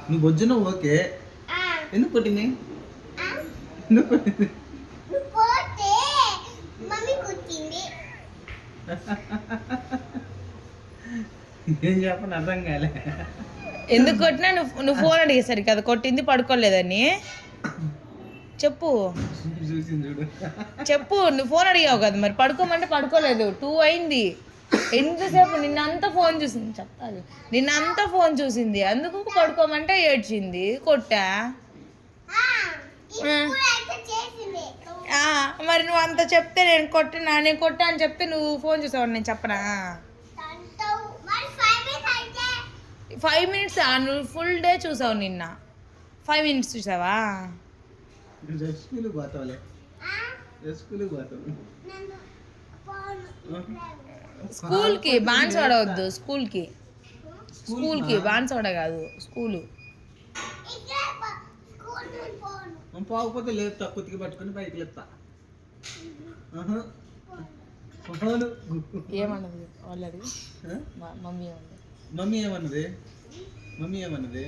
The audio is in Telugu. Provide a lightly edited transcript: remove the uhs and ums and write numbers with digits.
నువ్వు బొజ్జున ఓకే, ఎందుకు కొట్టింది? ఎందుకు కొట్టింది? ఏం చెప్పను అర్థం కాలే. ఎందుకు కొట్టినా నువ్వు ఫోన్ అడిగేసరికి కదా కొట్టింది, పడుకోలేదని చెప్పు. చూసింది చూడు. చెప్పు, నువ్వు ఫోన్ అడిగావు కదా, మరి పడుకోమంటే పడుకోలేదు. 2 అయింది. ఎంతసేపు నిన్నంతా ఫోన్ చూసింది, చెప్తాది. నిన్నంతా ఫోన్ చూసింది, అందుకు పడుకోమంటే ఏడ్చింది, కొట్టా. మరి నువ్వు అంత చెప్తే నేను కొట్టా అని చెప్తే నువ్వు ఫోన్ చూసావు, నేను చెప్పనా? 5 minutes నువ్వు ఫుల్ డే చూసావు, నిన్న 5 minutes చూసావా? స్కూల్కి బాన్సోడ వద్దు, స్కూల్కి బాన్సోడ కాదు, స్కూలు. పోకపోతే లేపుతా, కుతికి పట్టుకుని బయటకు లేపుతా. ఏమన్నది ఆల్రెడీ? మమ్మీ ఏమన్నది? మమ్మీ ఏమన్నది?